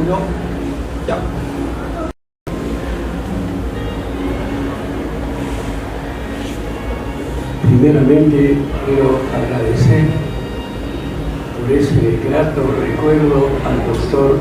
No, ya. Primeramente quiero agradecer por ese grato recuerdo al doctor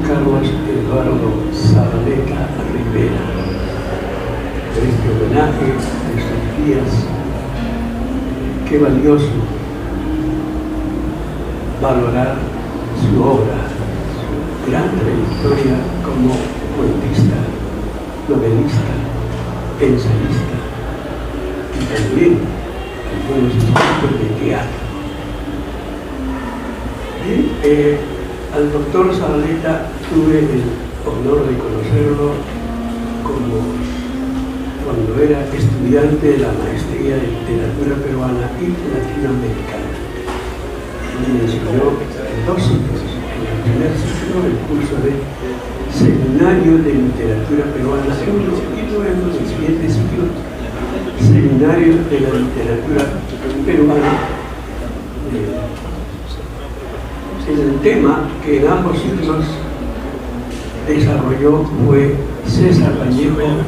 Carlos Eduardo Zabaleta Rivera, por este homenaje de estos días. Qué valioso valorar su obra, su gran trayectoria como cuentista, novelista, ensayista y también algunos escritos de teatro. Y al doctor Zabaleta tuve el honor de conocerlo cuando era estudiante de la maestría de literatura peruana y latinoamericana. Me enseñó en 2 ciclos. En el primer ciclo, el curso de Seminario de Literatura Peruana, y luego en el siguiente ciclo, Seminario de la Literatura Peruana. El tema que en ambos ciclos desarrolló fue César Vallejo,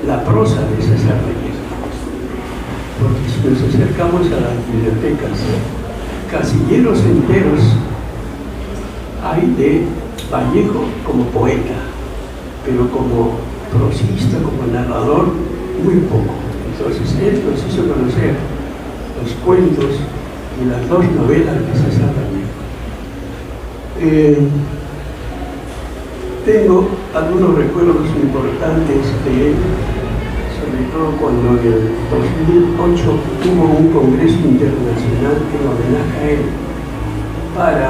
la prosa de César Vallejo. Porque si nos acercamos a las bibliotecas, casilleros enteros hay de Vallejo como poeta, pero como prosista, como narrador, muy poco. Entonces él nos hizo conocer los cuentos y las 2 novelas de César Vallejo. Tengo algunos recuerdos importantes de él, sobre todo cuando en el 2008 hubo un congreso internacional en homenaje a él para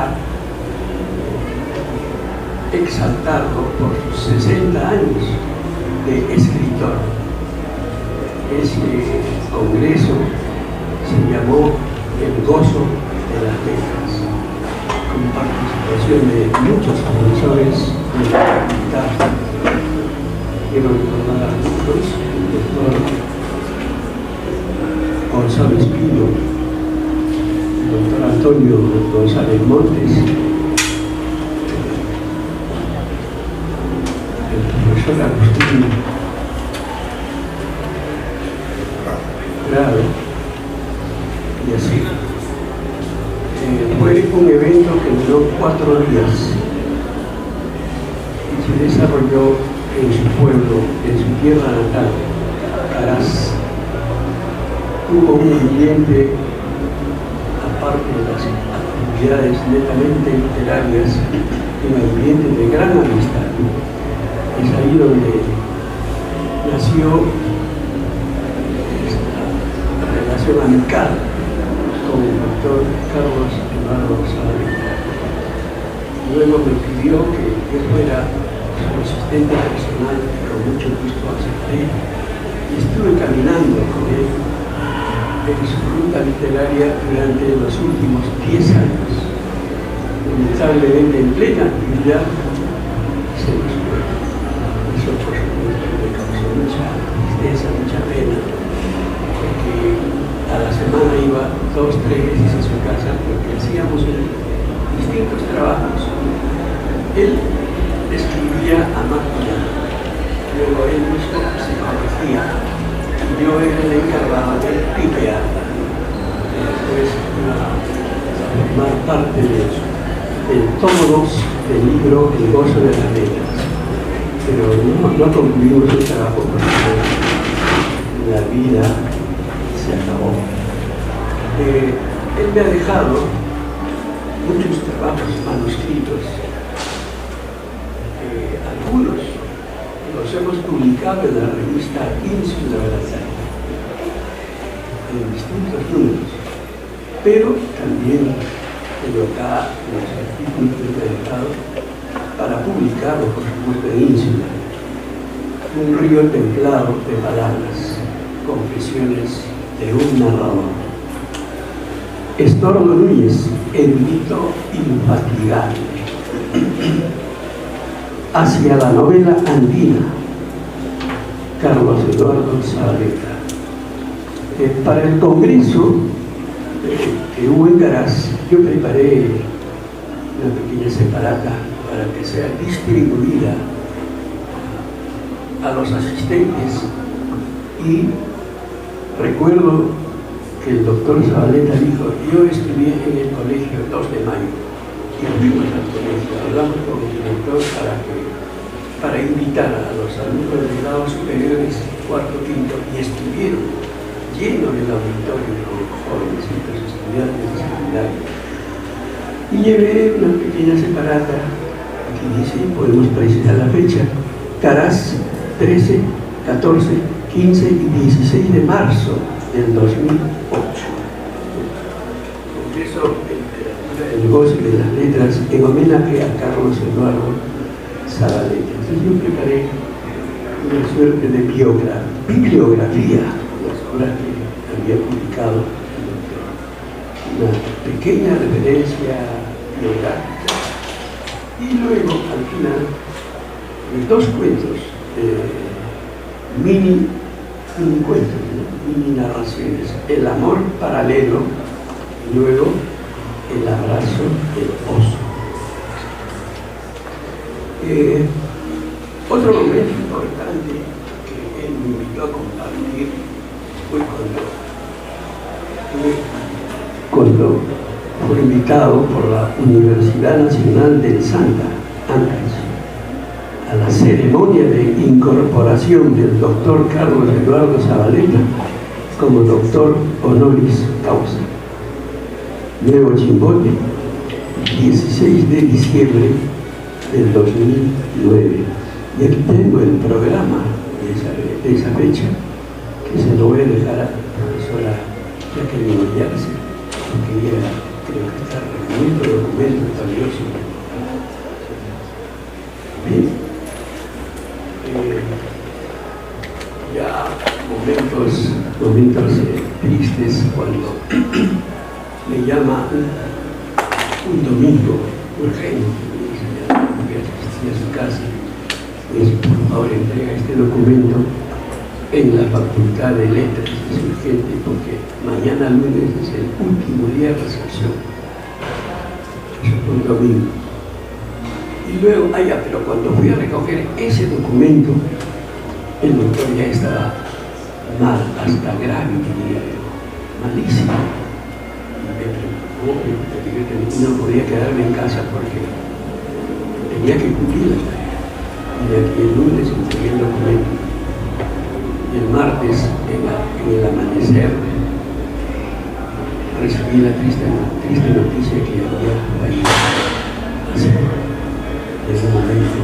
exaltarlo por sus 60 años de escritor. Ese congreso se llamó El Gozo de las Letras, con participación de muchos profesores de la facultad. Quiero recordar a algunos: el doctor Gonzalo Espino, el doctor Antonio González Montes, el profesor Agustín Grado, y así. Fue un evento que duró 4 días y se desarrolló en su pueblo, en su tierra natal, Caraz. Hubo un ambiente, aparte de las actividades netamente literarias, un ambiente de gran amistad. Es ahí donde nació esta relación amical con el doctor Carlos Eduardo Zabaleta. Luego me pidió que yo fuera su asistente personal, y con mucho gusto acepté, y estuve caminando con él en su ruta literaria durante los últimos 10 años. Lamentablemente, en plena actividad, se nos fue. Eso, por supuesto, me causó mucha tristeza, mucha pena, porque a la semana iba 2 o 3 veces a su casa, porque hacíamos distintos trabajos. Él escribía a máquina, luego él mismo se corregía, y yo era el encargado de tipear. Después iba a formar parte del tomo 2 del libro El Gozo de las Letras. Pero no concluimos el trabajo porque la vida se acabó. Él me ha dejado muchos trabajos manuscritos. Algunos los hemos publicado en la revista Ínsula de la Sala, en distintos números, pero también tengo acá los artículos que me he dejado para publicarlos, por supuesto, en Ínsula. Un río templado de palabras, confesiones de un narrador. Estordo Núñez, erudito infatigable. Hacia la novela andina, Carlos Eduardo Zabaleta. Para el congreso que hubo en Caraz, yo preparé una pequeña separata para que sea distribuida a los asistentes. Y recuerdo que el doctor Zabaleta dijo: yo estudié en el colegio 2 de mayo y fuimos al colegio, hablamos con el director para invitar a los alumnos de grados superiores, cuarto, quinto, y estuvieron llenos el auditorio con jovencitos estudiantes de secundaria. Y llevé una pequeña separata, aquí dice, podemos precisar la fecha: Caraz, 13, 14, 15 y 16 de marzo del 2008. Congreso de Literatura del Negocio de las Letras en homenaje a Carlos Eduardo Zabaleta. Entonces yo preparé una suerte de bibliografía de las obras que había publicado, una pequeña referencia biográfica, y luego al final mis 2 cuentos, mini cuentos, ¿no? Mini narraciones: El amor paralelo y luego El abrazo del oso. Otro momento importante que él me invitó a compartir fue cuando fue invitado por la Universidad Nacional del Santa Ancash a la ceremonia de incorporación del doctor Carlos Eduardo Zabaleta como doctor honoris causa. Nuevo Chimbote, 16 de diciembre del 2009. Y aquí tengo el programa de esa fecha, que se lo voy a dejar a la profesora Jacqueline Yarse, porque ella creo que está reuniendo documentos valiosos. Bien. Ya momentos tristes, cuando me llama un domingo urgente, porque asistí a su casa, y dice: por favor, entrega este documento en la Facultad de Letras. Es urgente porque mañana lunes es el último día de recepción. Eso fue un domingo. Y luego, pero cuando fui a recoger ese documento, el doctor ya estaba mal, hasta grave, diría yo, malísimo. Y me preocupó, que no podía quedarme en casa porque tenía que cumplir la tarea. Y de aquí el lunes entregué el documento. Y el martes, en el amanecer, recibí la triste noticia que había fallecido en ese momento.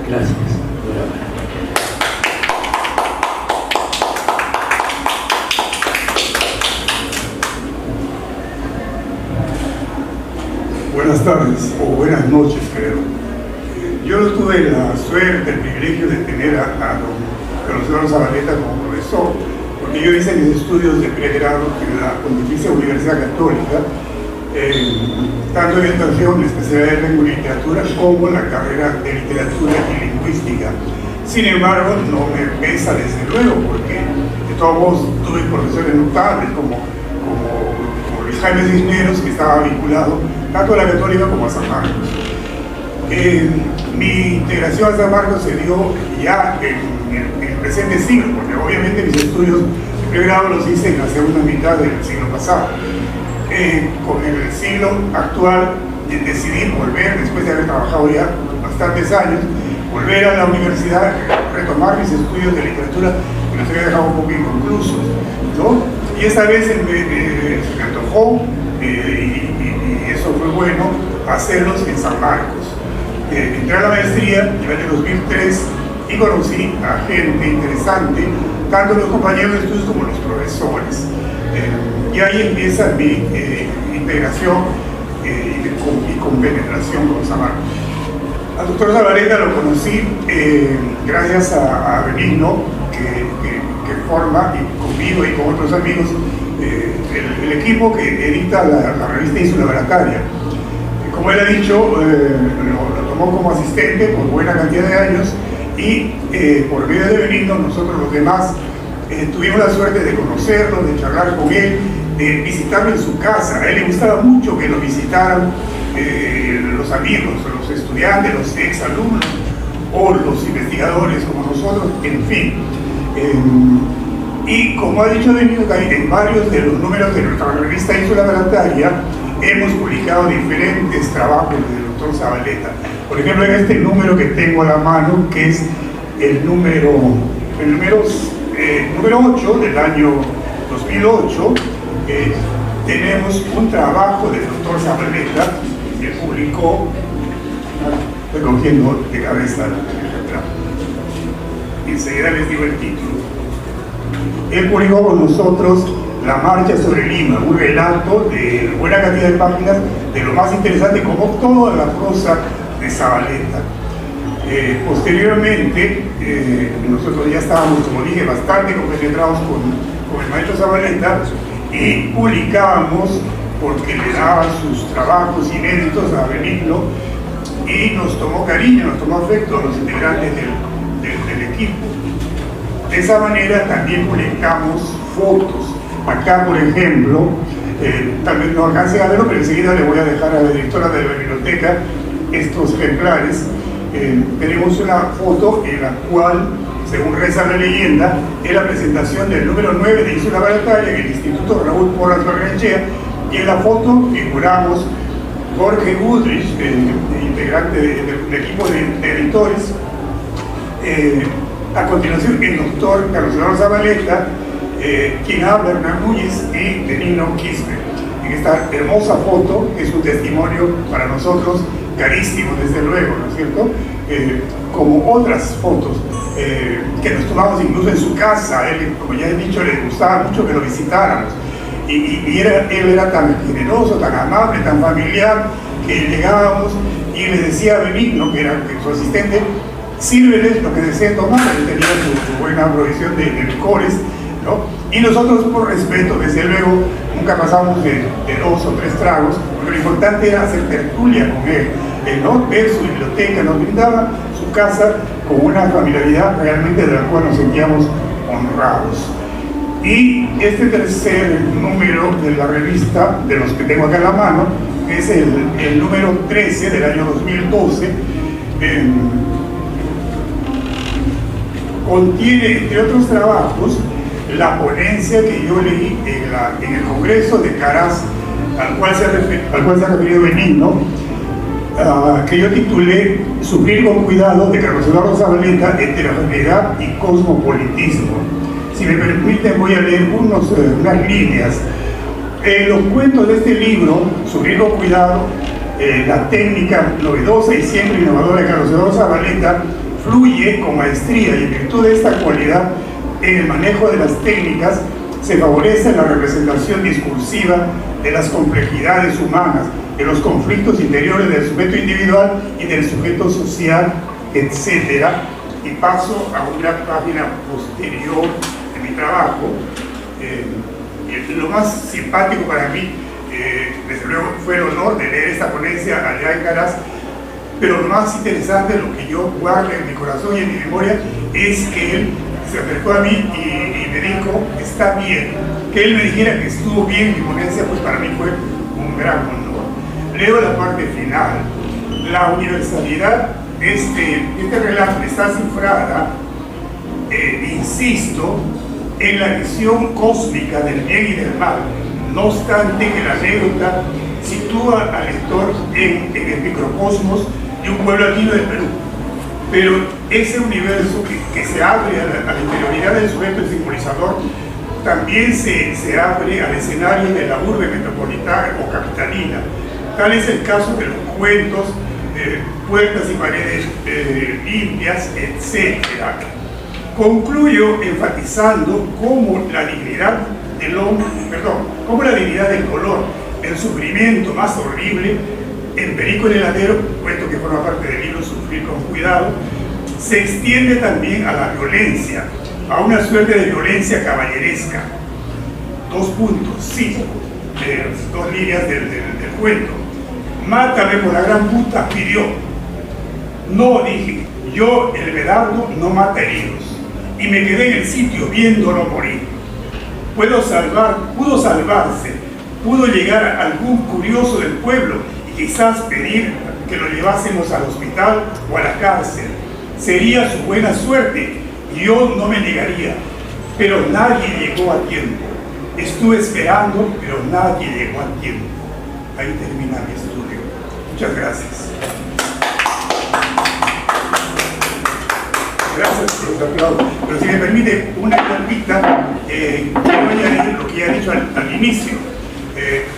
Gracias por hablar. Buenas tardes o buenas noches, creo. Yo tuve la suerte, el privilegio de tener a don Carlos Eduardo Zabaleta como profesor, porque yo hice mis estudios de pregrado en la Pontificia Universidad Católica, tanto en educación, la especialidad de lengua y literatura, como la carrera de literatura y lingüística. Sin embargo, no me pesa desde luego, porque de todos modos tuve profesores notables como Luis Jaime Cisneros, que estaba vinculado tanto a la Católica como a San Marcos. Mi integración a San Marcos se dio ya en el presente siglo, porque obviamente mis estudios de pregrado los hice en la segunda mitad del siglo pasado. Con el siglo actual decidí volver, después de haber trabajado ya bastantes años, volver a la universidad, retomar mis estudios de literatura que los había dejado un poco inconclusos, ¿no? Y esta vez se me antojó, y eso fue bueno, hacerlos en San Marcos. Entré a la maestría en el 2003 y conocí a gente interesante, tanto los compañeros de estudios como los profesores. Y ahí empieza mi integración y compenetración con San Marcos. Al doctor Zabaleta lo conocí gracias a Benigno, que forma y conmigo y con otros amigos el equipo que edita la revista Ínsula Barataria. Como él ha dicho, lo tomó como asistente por buena cantidad de años y por medio de Benigno nosotros los demás tuvimos la suerte de conocerlo, de charlar con él de visitarlo en su casa. A él le gustaba mucho que lo visitaran los amigos, los estudiantes, los exalumnos o los investigadores como nosotros, en fin. Y como ha dicho Benito, en varios de los números de nuestra revista Ínsula Barataria hemos publicado diferentes trabajos del doctor Zavaleta. Por ejemplo, en este número que tengo a la mano, que es el número 8 del año 2008, tenemos un trabajo del doctor Zavaleta que publicó, recogiendo de cabeza y enseguida les digo el título. Él publicó con nosotros La Marcha sobre Lima, un relato de buena cantidad de páginas, de lo más interesante, como toda la prosa de Zavaleta. Posteriormente, nosotros ya estábamos, como dije, bastante compenetrados con el maestro Zavaleta y publicábamos porque le daba sus trabajos inéditos a Benigno y nos tomó cariño, nos tomó afecto a los integrantes del equipo. De esa manera también publicamos fotos. Acá, por ejemplo, tal vez no alcance a verlo, pero enseguida le voy a dejar a la directora de la biblioteca estos ejemplares. Tenemos una foto en la cual, según reza la leyenda, es la presentación del número 9 de Ínsula Barataria en el Instituto Raúl Porras Barrenechea, y en la foto figuramos Jorge Goodrich, integrante del equipo de editores, a continuación el doctor Carlos Eduardo Zavaleta, quien habla, Hernán Núñez y Benigno Quispe. En esta hermosa foto, que es un testimonio para nosotros carísimo, desde luego, ¿no es cierto? Como otras fotos que nos tomamos incluso en su casa. Él, como ya he dicho, le gustaba mucho que lo visitáramos. Y él era tan generoso, tan amable, tan familiar, que llegábamos y le decía a Benigno, que era su asistente, sírveles lo que deseen tomar. Él tenía su buena provisión de licores, ¿no? Y nosotros, por respeto, desde luego, nunca pasamos de 2 o 3 tragos, porque lo importante era hacer tertulia con él, ¿no? Ver su biblioteca, nos brindaba su casa con una familiaridad realmente de la cual nos sentíamos honrados. Y este tercer número de la revista, de los que tengo acá en la mano, es el número 13 del año 2012, contiene, entre otros trabajos, la ponencia que yo leí en el Congreso de Caraz, al cual se ha referido Benigno, que yo titulé Sufrir con cuidado, de Carlos Eduardo Zavaleta, heterogeneidad y cosmopolitismo. Si me permiten, voy a leer unas líneas. Los cuentos de este libro, Sufrir con cuidado, la técnica novedosa y siempre innovadora de Carlos Eduardo Zavaleta, fluye con maestría, y en virtud de esta cualidad en el manejo de las técnicas se favorece la representación discursiva de las complejidades humanas, de los conflictos interiores del sujeto individual y del sujeto social, etc. Y paso a una página posterior de mi trabajo. Lo más simpático para mí, desde luego, fue el honor de leer esta ponencia allá en Caraz, pero lo más interesante, lo que yo guardo en mi corazón y en mi memoria, es que él se acercó a mí y me dijo, está bien. Que él me dijera que estuvo bien mi ponencia, pues para mí fue un gran honor. Leo la parte final. La universalidad, este relato está cifrada, insisto, en la visión cósmica del bien y del mal, no obstante que la anécdota sitúa al lector en el microcosmos de un pueblo latino del Perú. Pero ese universo que se abre a la interioridad del sujeto simbolizador también se abre al escenario de la urbe metropolitana o capitalina. Tal es el caso de los cuentos, puertas y paredes limpias, etc. Concluyo enfatizando cómo la dignidad del hombre, cómo la dignidad del color, el sufrimiento más horrible, en Perico el Heladero, cuento que forma parte del libro Sufrir con cuidado, se extiende también a la violencia, a una suerte de violencia caballeresca. 2 puntos, 5, 2 líneas del cuento. Mátame por la gran puta, pidió. No, dije, yo, el Medardo, no mata heridos. Y me quedé en el sitio viéndolo morir. Puedo salvar pudo salvarse, pudo llegar a algún curioso del pueblo y quizás pedir que lo llevásemos al hospital o a la cárcel. Sería su buena suerte y yo no me negaría, pero nadie llegó a tiempo. Estuve esperando, pero nadie llegó a tiempo. Ahí termina mi estudio. Muchas gracias. Gracias por los aplausos. Pero si me permite una cartita, quiero añadir lo que ya he dicho al inicio.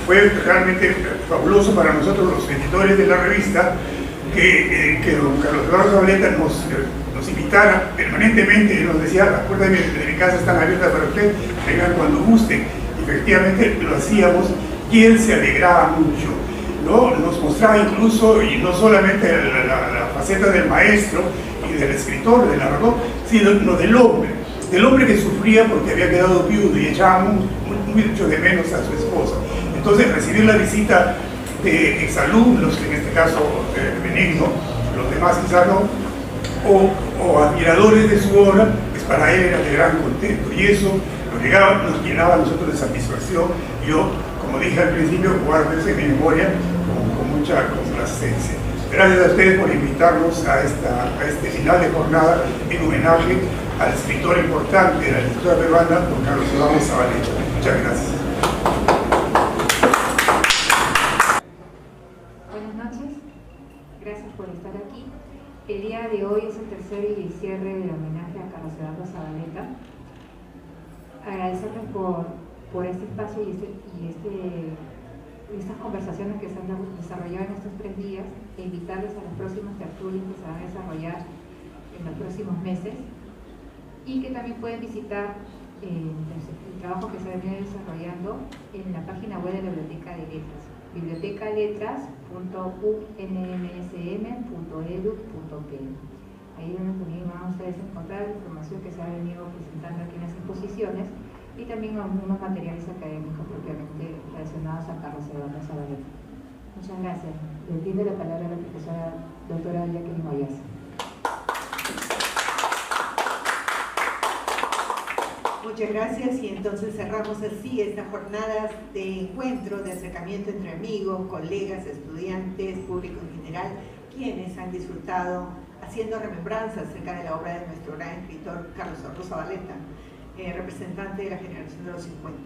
Fue realmente fabuloso para nosotros los editores de la revista que don Carlos Eduardo Zabaleta nos invitara permanentemente y nos decía: las puertas de mi casa están abiertas para usted, vengan cuando gusten. Y efectivamente lo hacíamos y él se alegraba mucho, ¿no? Nos mostraba incluso, y no solamente la faceta del maestro y del escritor, del narrador, sino del hombre que sufría porque había quedado viudo y echaba mucho de menos a su esposa. Entonces, recibir la visita de exalumnos, en este caso Benigno, los demás quizás no, o admiradores de su obra, pues para él era de gran contento. Y eso nos llenaba a nosotros de satisfacción. Yo, como dije al principio, guardo eso en mi memoria con mucha complacencia. Gracias a ustedes por invitarnos a este final de jornada en homenaje al escritor importante de la literatura peruana, don Carlos Eduardo Zabaleta. Muchas gracias. Buenas noches, gracias por estar aquí. El día de hoy es el tercer y cierre del homenaje a Carlos Eduardo Zabaleta. Agradecerles por este espacio y estas conversaciones que se han desarrollado en estos 3 días e invitarles a las próximas tertulias que se van a desarrollar en los próximos meses y que también pueden visitar el trabajo que se ha venido desarrollando en la página web de la Biblioteca de Letras, bibliotecaletras.unmsm.edu.p. Ahí también van a ustedes encontrar la información que se ha venido presentando aquí en las exposiciones y también algunos materiales académicos propiamente relacionados a Carlos Eduardo Zabaleta. Muchas gracias. Le tiende la palabra a la profesora doctora Jacqueline Moyas. Muchas gracias, y entonces cerramos así estas jornadas de encuentro, de acercamiento entre amigos, colegas, estudiantes, público en general, quienes han disfrutado haciendo remembranzas acerca de la obra de nuestro gran escritor Carlos Eduardo Zabaleta, representante de la generación de los 50.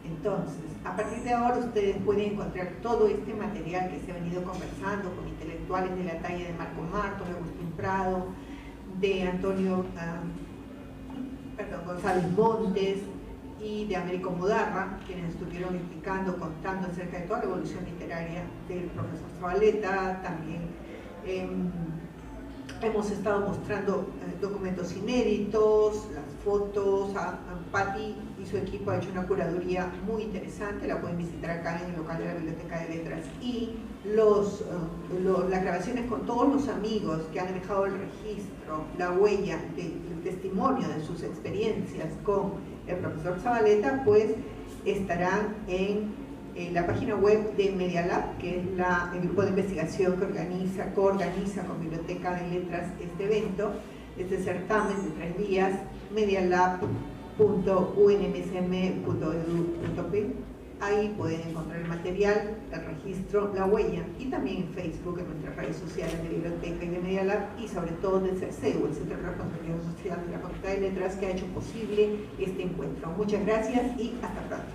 Entonces, a partir de ahora ustedes pueden encontrar todo este material que se ha venido conversando con intelectuales de la talla de Marco Marto, de Agustín Prado, de Antonio González Montes y de Américo Mudarra, quienes estuvieron explicando, contando acerca de toda la evolución literaria del profesor Zabaleta. También hemos estado mostrando documentos inéditos, las fotos. Patti y su equipo ha hecho una curaduría muy interesante, la pueden visitar acá en el local de la Biblioteca de Letras, y las grabaciones con todos los amigos que han dejado el registro, la huella, el testimonio de sus experiencias con el profesor Zabaleta, pues estarán en la página web de Media Lab, que es el grupo de investigación que coorganiza con Biblioteca de Letras este evento, este certamen de 3 días, medialab.unmsm.edu.p. Ahí pueden encontrar el material, el registro, la huella, y también en Facebook, en nuestras redes sociales de Biblioteca y de Media Lab, y sobre todo del CERCEU, el Centro de Responsabilidad Social de la Facultad de Letras, que ha hecho posible este encuentro. Muchas gracias y hasta pronto.